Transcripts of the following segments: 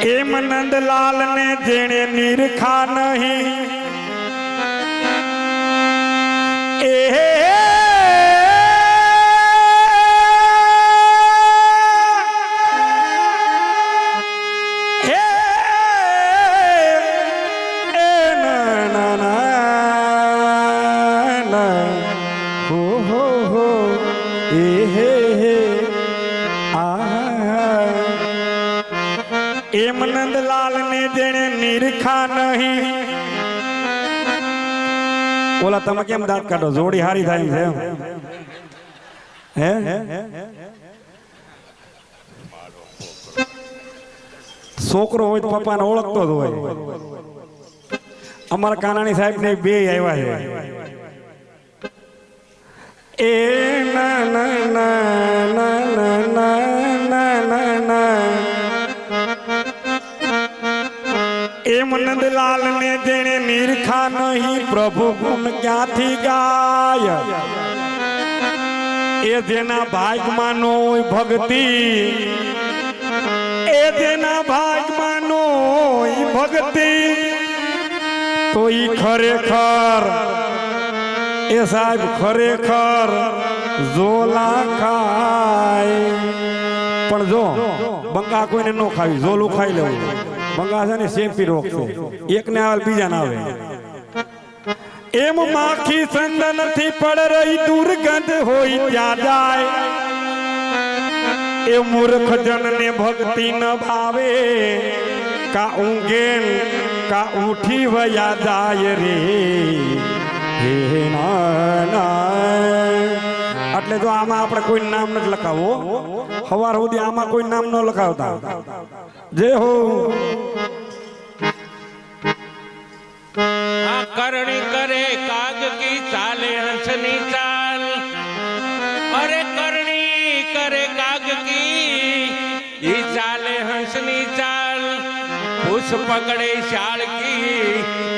એમ નંદલાલ ને જેણે નિરખા નહીં એ એમ નંદલાલ ને જેણે નિરખા નહીં ઓલા તમે કેમ દાંત કાઢો જોડી હારી થાય છે હે છોકરો હોય તો પપ્પાને ઓળખતો જ હોય અમારા કાનાણી સાહેબ ને બે આવ્યા છે એ ના ના ના ના ના ના ના ના એમ નંદલાલ ને જેણે નિરખા નહીં પ્રભુ ગુણ ક્યાંથી ગાય એ જેના ભાગમાં નો ભક્તિ એ જેના ભાગમાં નો ભક્તિ તો ઈ ખરેખર એ સાહેબ ખરેખર ઝોલા ખાય પણ જો બંગા કોઈને નો ખાવી ઝોલું ખાઈ લેવું બંગા છે ને શેપી રોગ છે એક ને આવે બીજા ના આવે એમ માખી સંદ નથી પડ રહી દુર્ગંધ હોય ત્યાં જાય એ મૂર્ખ જન ને ભક્તિ ન ભાવે કા ઊંઘે કા ઉઠી વયા જાય રે હે ના એટલે જો આમાં આપણે કોઈ નામ નથી લખાવો સવાર સુધી આમાં કોઈ નામ ન લખાવતા જય હો करणी करे काग की चाले हंसनी चाल अरे करणी करे काग की ये चाले हंसनी चाल उस पकड़े शाल की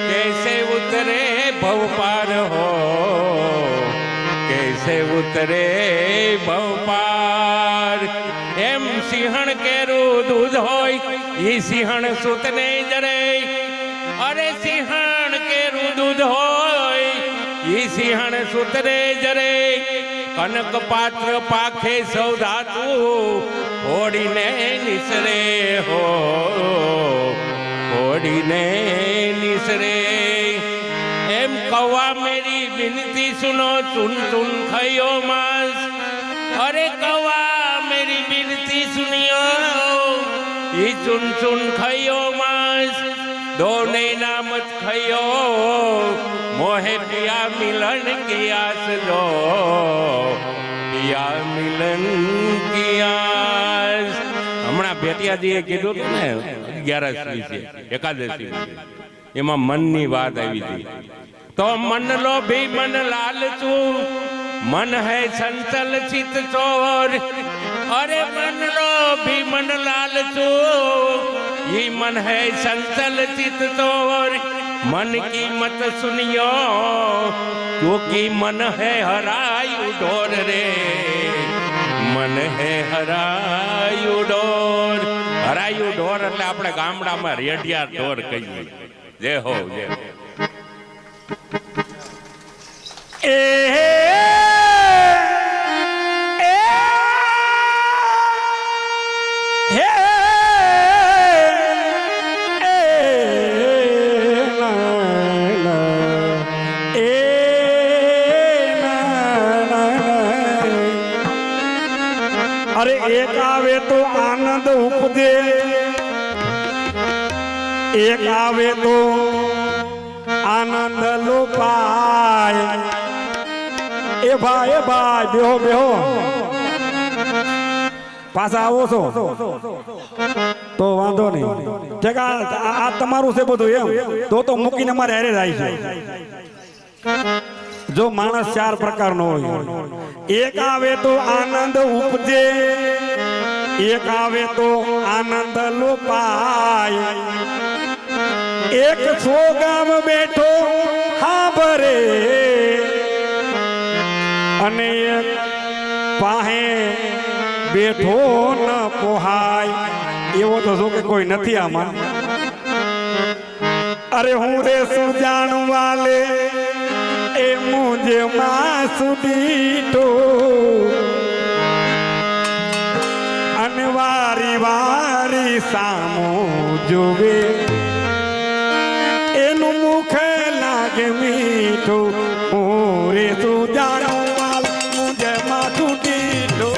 कैसे उतरे भव पार हो कैसे उतरे भव पार एम सिंहण केरू दूध होय ये सिंहण सुतने जरे अरे सिंहण केरू दूध होय ये सिंहण सुतरे जरे कनक पात्र पाखे सौदातु ओडी ने निसरे हो ओडी ने निसरे एम कौवा मेरी विनती सुनो चुन चुन खयो मांस अरे कौवा मेरी विनती सुनियो ये चुन चुन खयो मांस दोने नामत खयो मोहे पिया मिलन की आस दो पिया मिलन की आस हमणा बेटियाजीए कीधुं હતું ને 11 વિશે એકાદશી એમાં મનની વાત આવી હતી तो मन लो भी मन लालचू मन है संचल चित चोर अरे मन लो भी मन लालचू ये मन है संचल चित चोर मन की मत सुनियो क्योंकि मन है हरायु डोर रे मन है हरायु डोर એટલે આપણે ગામડામાં રેડિયા ઢોર કહીએ જય હો જય હો अरे एक आवे तो आनंद उपजे एक आवे तो आनंद लो पाय ए भाई बेहो बेहो पासा आवो छो तो वांधो नहीं ठीक आ तमारू से बधुं एम तो मूकीने मारे हारे जाय छे जो मानस चार प्रकार नो होय एक आवे तो आनंद उपजे एक आवे तो आनंद लो पाय एक सो गाम बैठो हाँ भरे अने एक पाहे बैठो न पोहाय એવો તો જો કે કોઈ નથી આમાં. અરે હું રે સુજાણું વાલે એ મુજે માં સુધી તો અને વારી વારી સામો જોવે એનું મુખ લાગે મીઠું. હું રે સુજાણું વાલે મુજે માં સુધી તો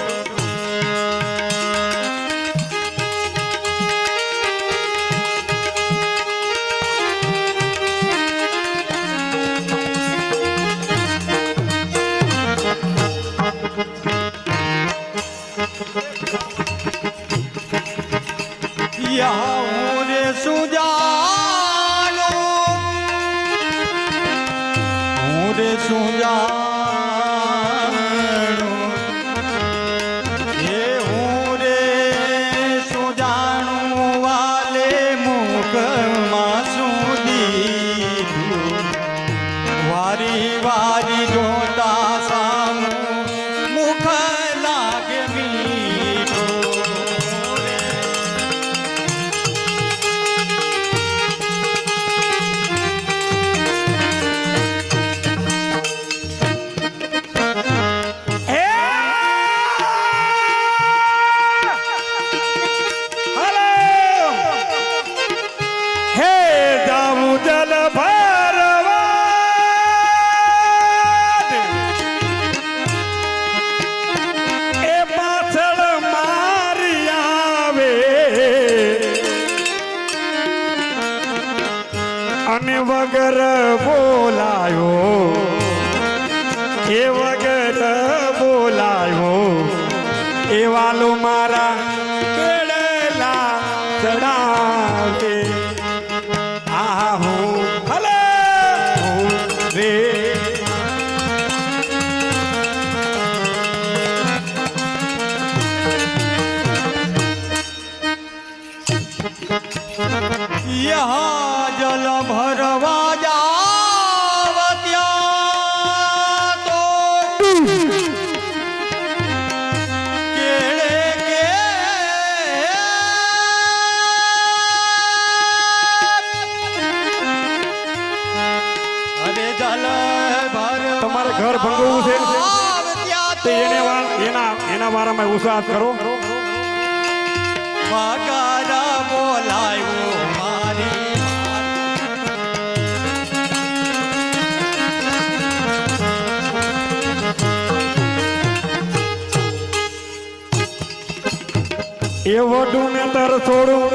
વારી વારી જોતા સામું મુખ લાગે મીઠું રે. અને વગર બોલાયો એ વગર બોલાયો એ વાલો મારા કેળેલા ચડાવે. આ હું હલે હું રે યહાં જલ ભરવા જાવ ત્યાં તો કેળે કે અરે જલ ભરવા તમારે ઘર ભંગવું છે જાવ તો ત્યાં એના વારામાં ઉત્સાહ કરો. વગર બોલાયો મારી એ વડું ને તર છોડું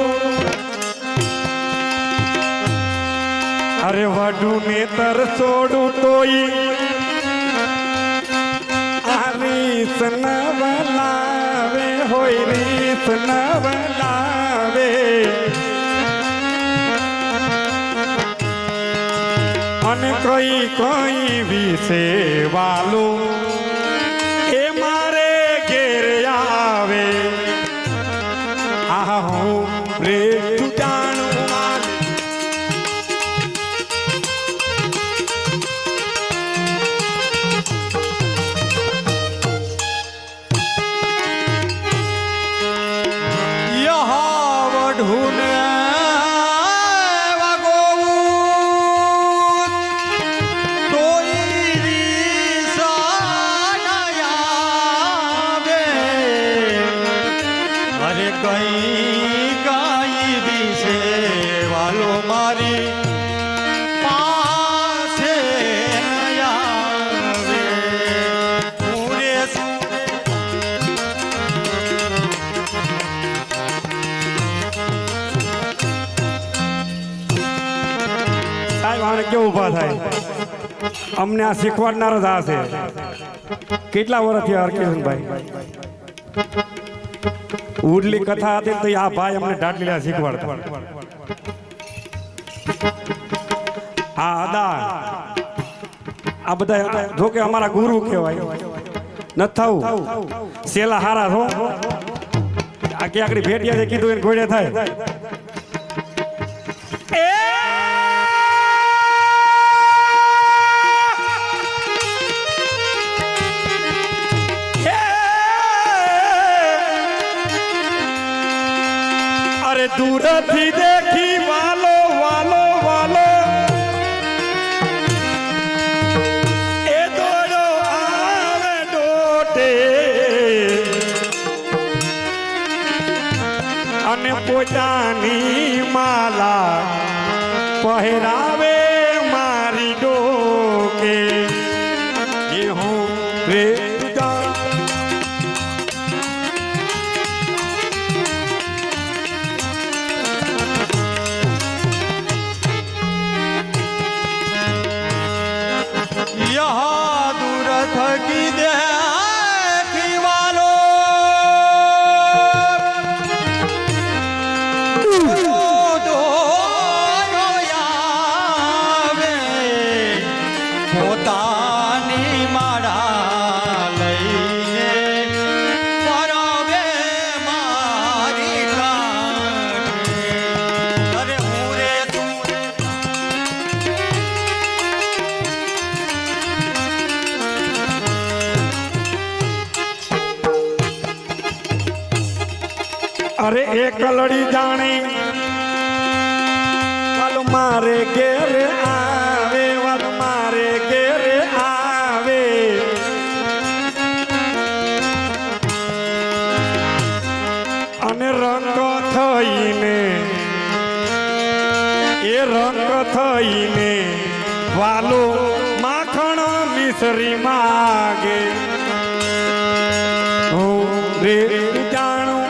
અરે વડું ને તર છોડું તોય આ રીત ન બલાવે હોય રીત ન બલાવે. અને કઈ કઈ વિશે વાલું એ મારે ઘેર આવે. આ હું રે જાણું યહાં વઢુને કેવું ઊભા થાય. અમને આ શીખવાડનાર જ આ છે. કેટલા વર્ષ થયા હરકિશનભાઈ ઉડલી કથા હતી તો આ ભાઈ અમને દાટલીલા શીખવાડતા. આ અદા આ બધા જો કે અમારા ગુરુ કહેવાય. ન થવું સેલા હારા છો આ કે આકડી ભેટિયા કીધું એને ઘોડે થાય. અરે દૂરથી દેખી વાલો વાલો વાલો એ દોડો આવે ડોટે અને પોતાની માલા પહેરાવે મારી ડોકે એ હું રે यहाँ दूर थकी देखी वालो दो આવે પોતાની માળા લઈને પરવે મારી કાંઠે. અરે હું રે તું રે અરે એક લડી જાણી વાલો મારે ઘેર આવે વાલો મારે ઘેર આવે અને રંગ થઈને એ રંગ થઈને વાલો માખણ મિશ્રી માગે હું રે જાણું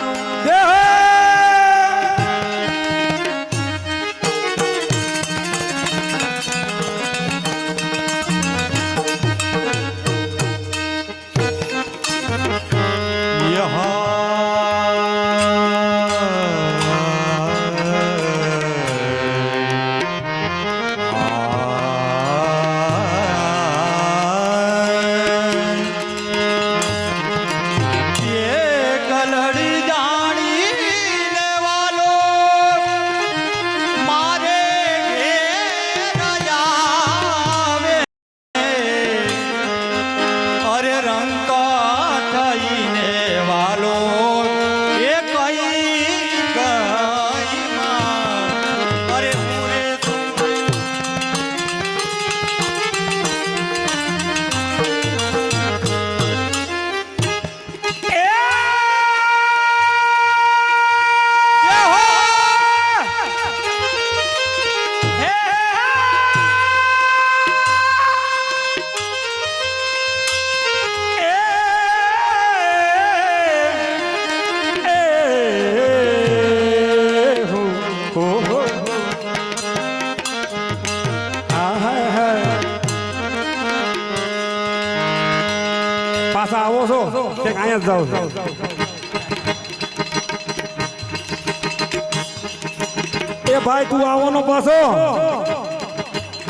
પાછા આવો છો કે અહીંયા જ જાઓ છો એ ભાઈ તું આવવાનો પાછો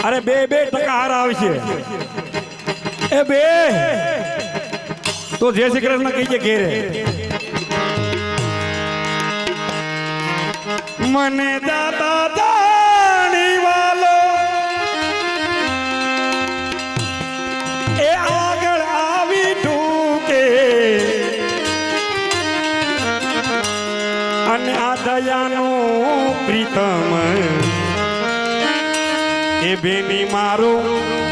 અરે બે ટકા હાર આવશે એ બે તો જય શ્રી કૃષ્ણ કહીજે ઘેરે મને દાદા દાણી વાલો એ આગળ આવી ઢૂકે અને આ દયાનો પ્રીતમ એ બેની મારો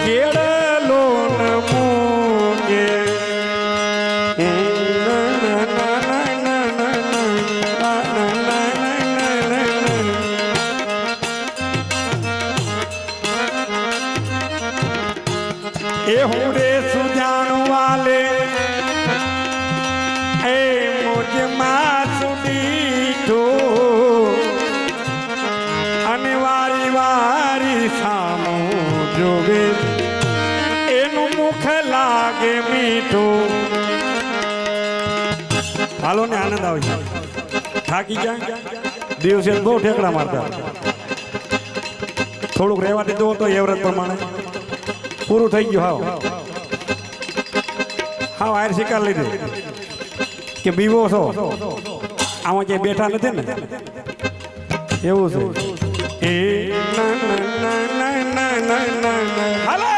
કેળલો ન મૂકે એ હું રે સુજાણું વાલે એ મોજમાં સુડીઠો અને વારી વારી સામું જોવે એનું મુખ લાગે મીઠું હાલો ને આનંદ આવશે થાકી જાય દિવસે બહુ ઠેકડા મારતા થોડુંક રહેવા દીધું હતો એવરેજ પ્રમાણે પૂરું થઈ ગયું હાવ આયર શિકાર લીધું કે બીવો છો આમાં ક્યાંય બેઠા નથી ને એવું છે એ હાલો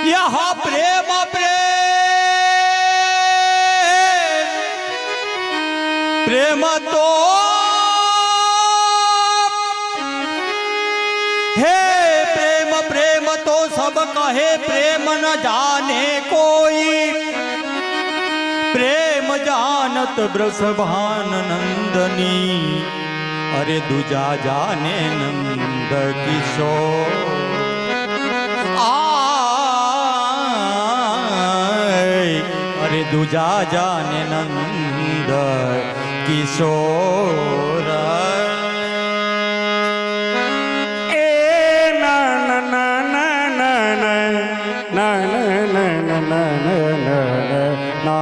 यहाँ प्रेम प्रेम तो हे प्रेम प्रेम तो सब कहे प्रेम न जाने कोई प्रेम जानत ब्रसभान नंदनी अरे दूजा जाने नंद किशोर अरे दूजा जाने नंद किशोर ए ना ना ना ना ना ना ना ना ना ना ना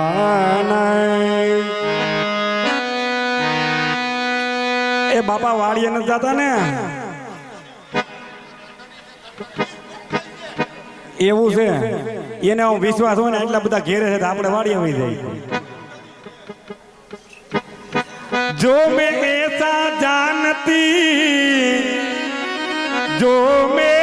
ना એ બાપા વાડીએ નથી જતા ને એવું છે એને હું વિશ્વાસ હોય ને એટલા બધા ઘેરે છે તો આપણે વાડીએ આવી જાય जो मैं ऐसा जानती जो मैं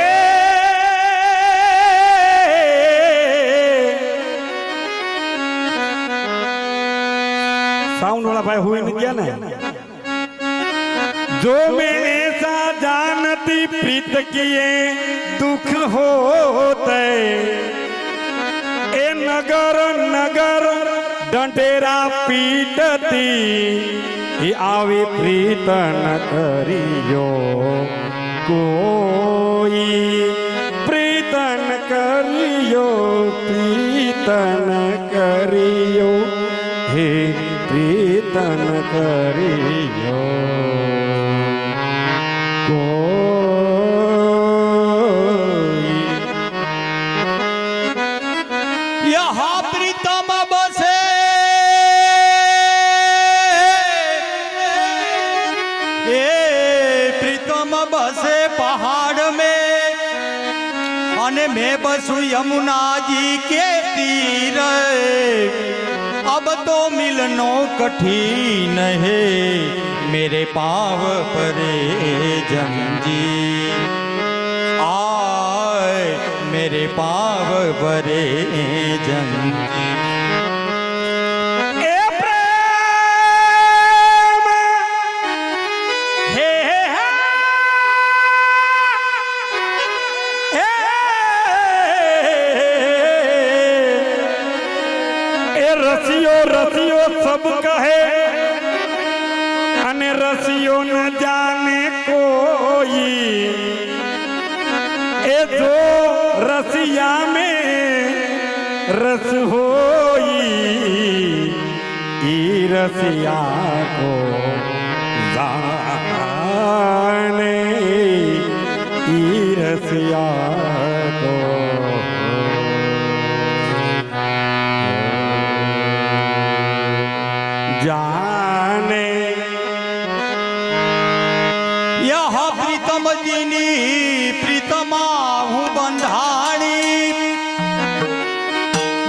साउंड वाला भाई हुए नहीं क्या ना जो मैं ऐसा जानती प्रीत किए दुख होते ए नगर नगर डंटेरा पीटती ही आवी प्रीत न करियो कोई प्रीत न करियो प्रीत न करियो हे प्रीत न करियो कोई यहाँ प्रीतम बसे बसे पहाड़ में अने मैं बसु यमुना जी के तीर अब तो मिलनो कठिन है मेरे पाँव परे जंजीर आए मेरे पाँव परे जंजीर रसियो सब कहे अने रसियो न जाने कोई ए जो रसिया में रस होई ई रसिया को जाने ई रसिया को जाने यह प्रीतम जीनी प्रीतमा हूँ बंधानी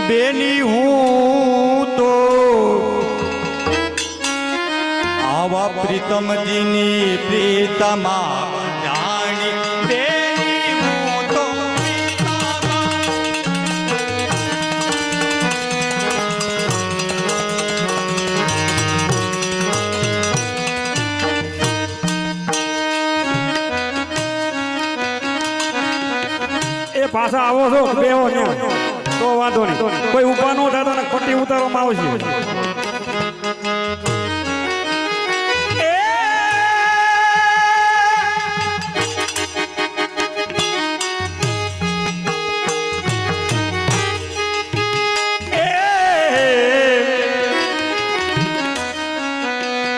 बेनी हूँ तो आवा प्रीतम जीनी प्रीतमा बंधानी बेनी हूँ तो પાછા આવો છો બેહો ને તો વાંધો નહીં કોઈ ઊભા ન થતો ને ખોટી ઉતારવામાં આવશે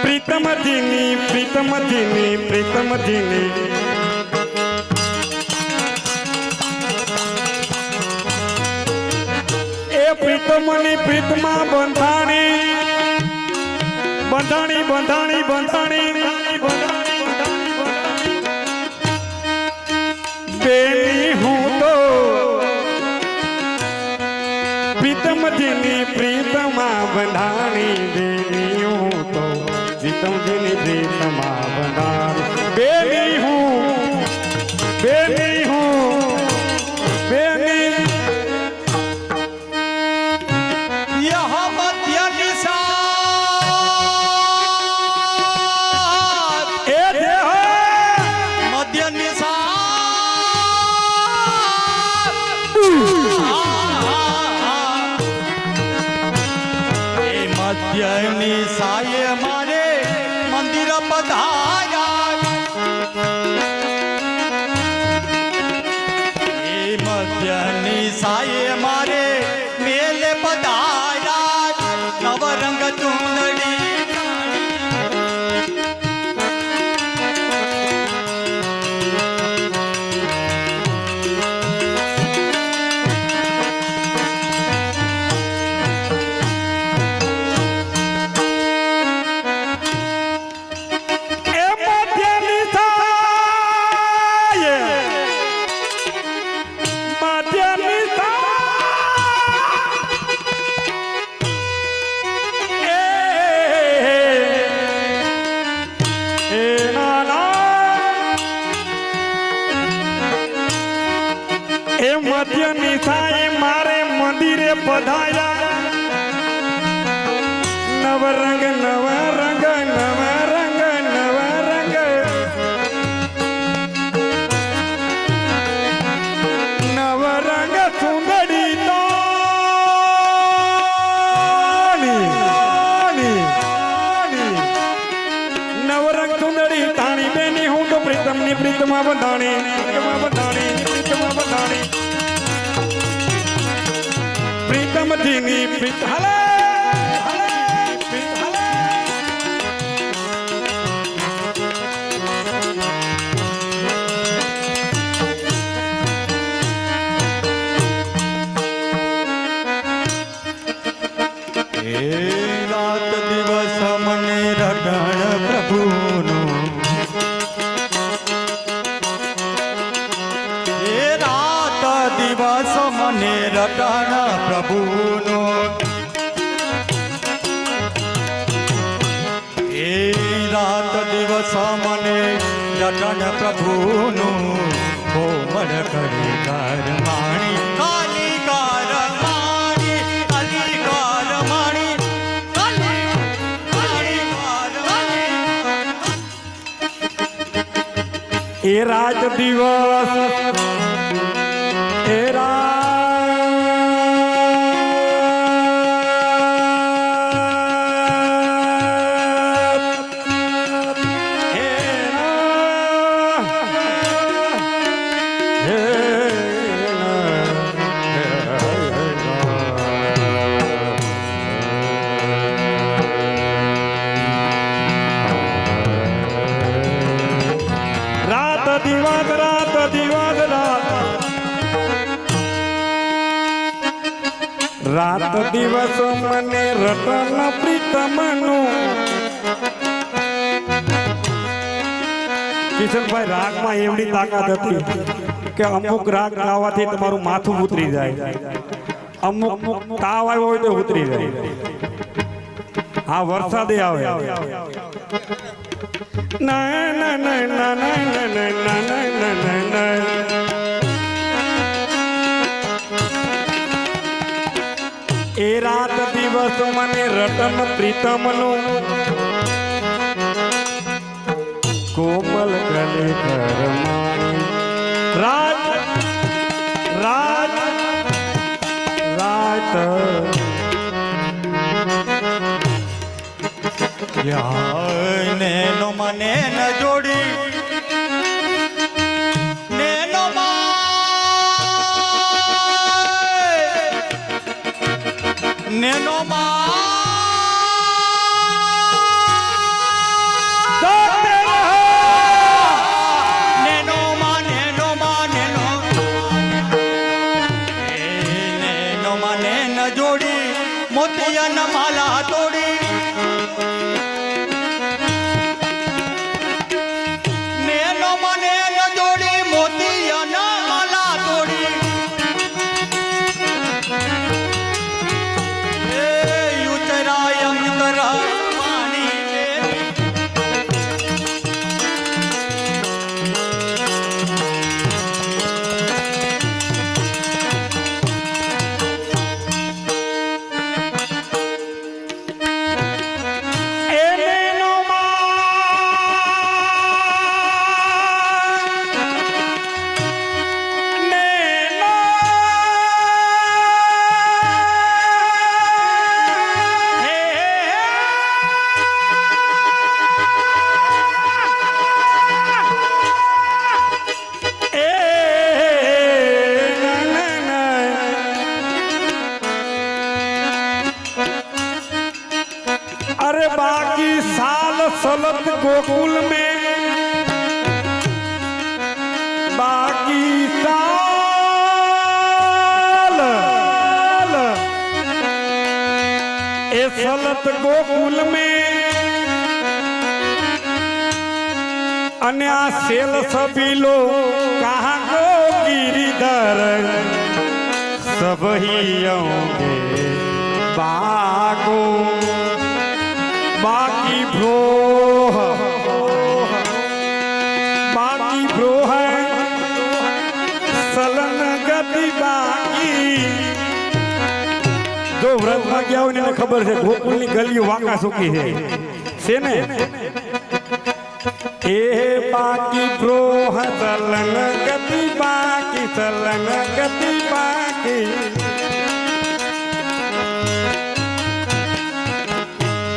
પ્રીતમજીની પ્રીતમજીની પ્રીતમજીની પ્રીતમની પ્રીતમાં બંધાણી બંધાણી બંધાણી બંધાણી બેની હું તો પ્રીતમજીની પ્રીતમાં બંધાણી બેની હું તો પ્રીતમજીની પ્રીતમાં બંધાણી બેની હું બેની એ મધ્યની સાય મારે મંદિર પધાર્યા એ મધ્યની સાય મારે મેલે પધાર્યા નવરંગ ચૂંદડી મધ્ય નિશાએ મારે મંદિરે પધાર્યા નવરંગ નવરંગ નવરંગ નવરંગ નવરંગ સુંદરી નવરંગ સુંદરી તાણી બેની હું તો પ્રીતમની પ્રીતમાં બંધાણી પ્રીતમાં બંધાણી પ્રીતમાં બંધાણી પ્રીતમ જીની પ્રીત હલે હલે પ્રીત હલે એ રાત દિવસ મને રટણ પ્રભુનું એ રાત દિવસ મને રટણ પ્રભુનો એ રાત દિવસ મને રટણ પ્રભુનું કોમળ કરી કર માણી કાલી કર માણી કાલી કર માણી કાલી કાલી કર માણી એ રાત દિવસ એ રાત દિવસ મને રટન પ્રીતમનું કિશનભાઈ રાગમાં એવડી તાકાત હતી કે અમુક રાગ ગાવાથી તમારું માથું ઉતરી જાય અમુક તાવ આવ્યો હોય તો ઉતરી જાય હા વરસાદે આવે ના ના ના ના ના ના ના ના ના એ રાત દિવસ મને રટન પ્રીતમનું કોમલ કલે કરમાણી રાત રાત રાત નેનો મને ન જોડી નેનો નેનો જોડી મોતિયાના માલા તોડી નેનો મને ન જોડી મોતિયાના માલા તોડી એ યુતરાય અંતર પાણી सलत गोकुल में बाकी साल ए सलत गोकुल में अन्य सेल सभी लोग कहाँ को गिरिधर सब ही आऊंगे बागो बाकी ब्रोह है सलन गति बाकी जो व्रत में गया उन्हें खबर है गोकुल की गलियों वाका सुखी है ने ए बाकी ब्रोह सलन गति बाकी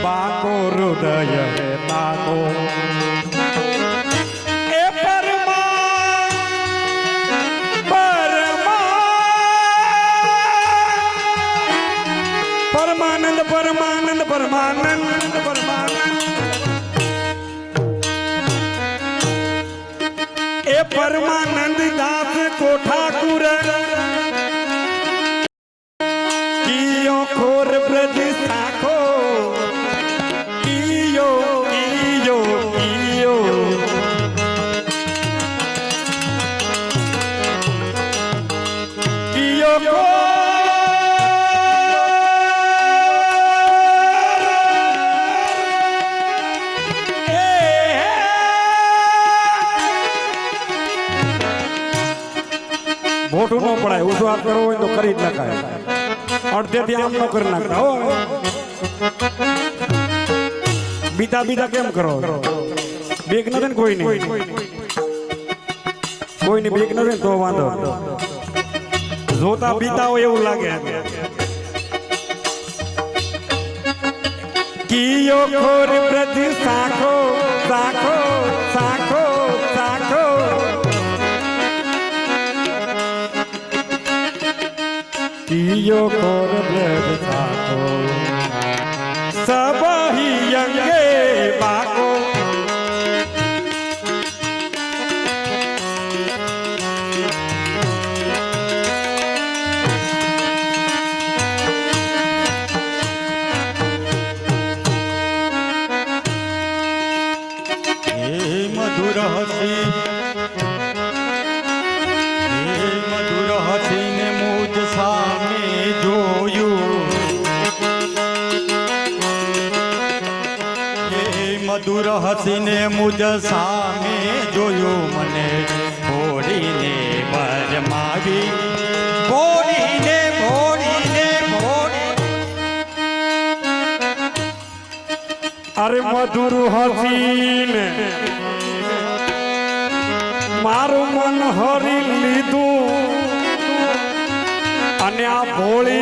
बाको हृदय है बाको ए परमानंद ए परमानंद दास को ठाकुर कियो खोर ब्रज साखो कियो मोटू न पड़ाय उसो आप करो तो करी ना खाए अर्धे थी आम न कर नाखता हो बीता केम करो बेग न देन कोई नहीं बेग न देन तो वांधो जोता बीता हो એવું લાગે कियो खोर ब्रज साखो कियो खोर ब्रज साखो सब ही यंगे बाको मधुर हसी ने मुझ सामे जोयू मधुर हसी ने मुझ सामे जोयू मने भोड़ी ने बरमावी भोड़ी ने अरे मधुर हसीन मारू मन हरी लीधू અને આ ભોળી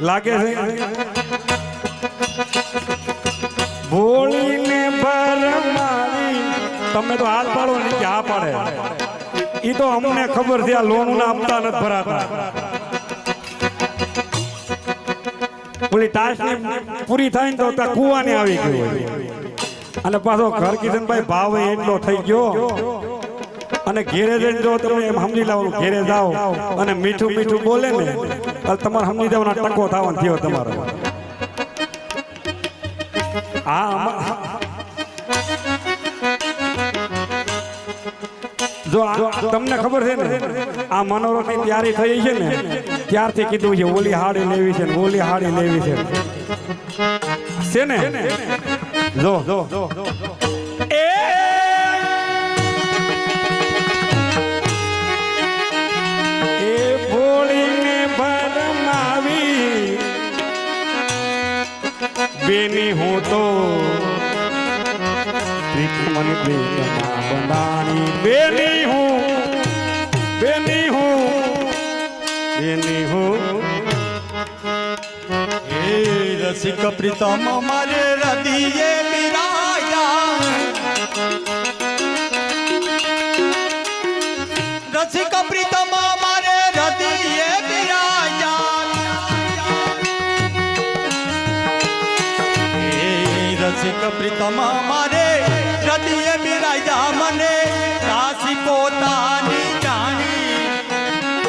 લાગે છે ભોળી ને ભર મારી તમે તો હાથ પાડો ને કે આ પાડે ઈ તો અમને ખબર છે આ લોન ના હપ્તા નથી ભરાતા ઓલી ટાસ્ક ની પૂરી થાય ને તો કુવાની આવી ગઈ હોય અને પાછો ઘર કિશનભાઈ ભાવ એટલો થઈ ગયો અને ઘેરે જઈને જો તમે એમ સમજી લાવવાનું ઘેરે જાઓ અને મીઠું બોલે ને તો તમારે સમજી જવાનો ટકો થવાનો થયો તમારો જો તમને ખબર છે ને આ મનોરથની તૈયારી થઈ છે ને ત્યારથી કીધું છે ઓલી હાડી લેવી છે ને જો बेनी हूँ तो मन बनानी बेनी हूँ रसिक प्रीतम हमारे हृदय बिराया रसिक प्रीतम हमारे हृदय बिराया પ્રીતમ મારે હૃદય બિરાજા મને દાસી પોતાની જાણી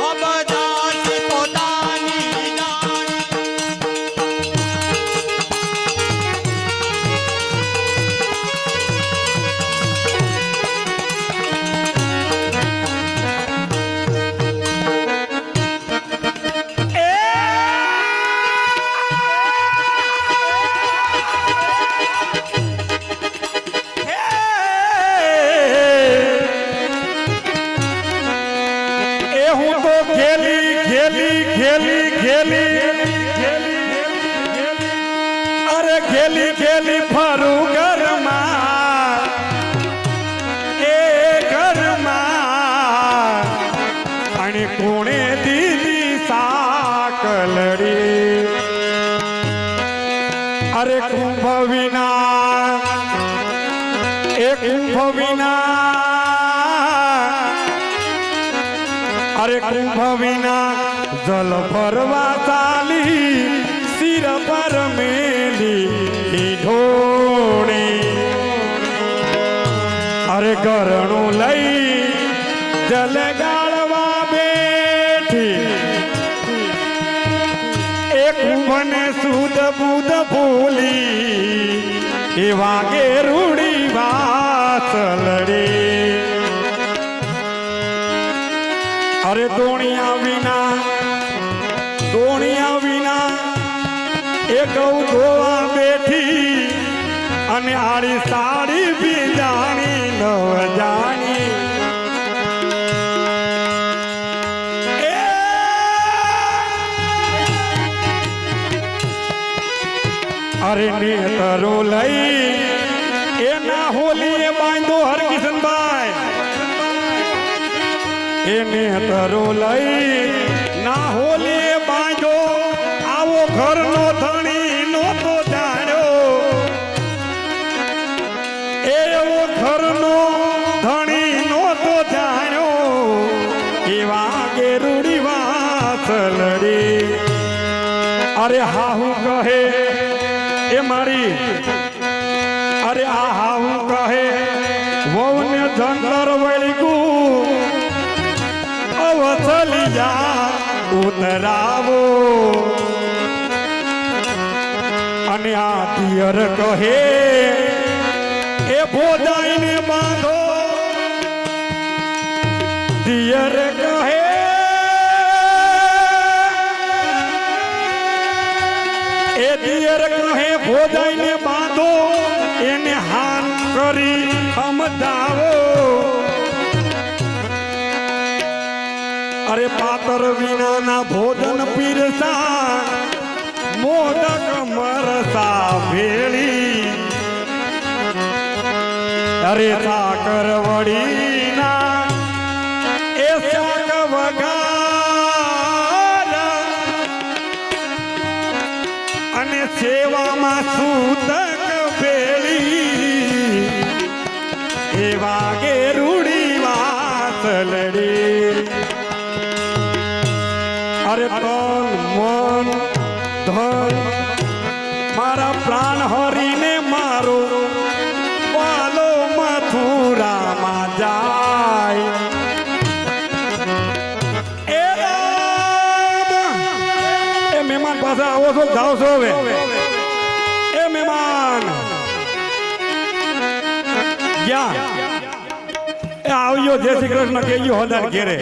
અબ દાસી પોતાની જાણી અરે ખેલી ખેલી ફરું ઘરમાં એ ઘરમાં અને કોણે દીદી સાકલડી અરે કુંભ વિના એ કુંભ વિના અરે કુંભ વિના જલ ભરવા ચાલી સિર પર મેલી ઢોળી અરે ગરણું લઈ જલ ગાળવા બેઠી એ કુંભને સુદ બુદ ભૂલી એ વાગે રૂડી વાસલડી અરે દોણિયા વિના એ ગૌ ધોવા બેઠી અને આડી સાડી બી જાણી ન જાણી અરે નેતરો લઈ એના હોલીએ બાંધો હરકિશનભાઈ એને તરો લઈ ના હોલીએ બાંધો આવો ઘરનો ધણી નહોતો જાણ્યો એવો ઘરનો ધણી નહોતો જાણ્યો એવા ગેરુડી વાસલડી અરે હાહુ કહે એ મારી અરે આ હાહુ કહે વહુને ધંધર વળગું વસલિયા ઉતરાવો અને આ પિયર કહે એ ભોજાઈને બાંધો પિયર કહે એ પિયર કહે ભોજાઈને બાંધો એને હાન કરી સમજાવો અરે પાતર વિનાના ભોજન પીરસા મોદક મરસા ભેળી અરે સાકર વડીના એ શાક વગાર અને સેવામાં સૂતક ભેળી એ વાગે રૂડી વાસલડી અરે તન મન ધન મારા પ્રાણ હરીને મારો વાલો મથુરામાં જાય એ રામ એ મહેમાન પાસે આવો છો જાઓ છો હવે એ મહેમાન ગયા એ આવ્યો જય શ્રી કૃષ્ણ કહેજો હદાર ઘેરે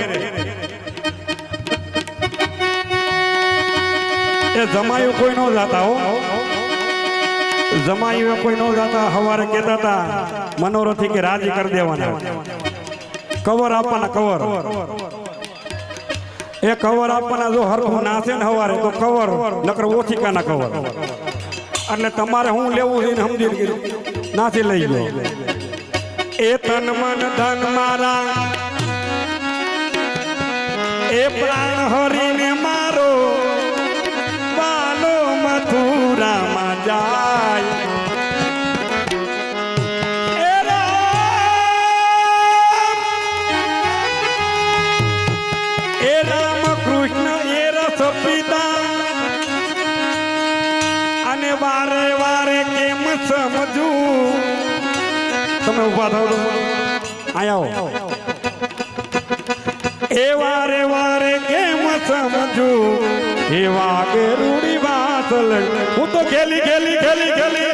એ જમાયું કોઈ ન જાતા હો જમાયું કોઈ ન જાતા હવારે કહેતા હતા મનોરથી કે રાજી કરી દેવાના કવર આપવાના કવર એ કવર આપવાના જો હરખું નાશે ને હવારે તો કવર નકર ઓછીકાના કવર એટલે તમારે હું લેવું છે સમજી ગયું નાસી લઈ ગયો એ તન મન ધન મારા એ પ્રાણ હરીને મારો મથુરામાં જાય એ રામ કૃષ્ણ એ રસ પિતા અને વારે વારે કેમ સમજુ તમે ઉભા થાવ આયા આવો એ વારે વારે કેમ સમજુ એ વાગે રૂડી વાત હું તો ખેલી ખેલી ખેલી ખેલી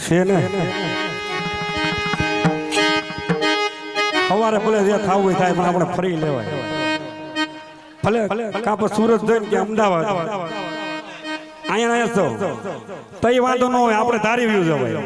છે ને સવારે ભલે જે થવું હોય થાય પણ આપણે ફરી લેવાય ભલે કાપો સુરત જોઈને કે અમદાવાદ અહીંયા તો તઈ વાંધો ન હોય આપણે ધારી વ્યૂ જવાય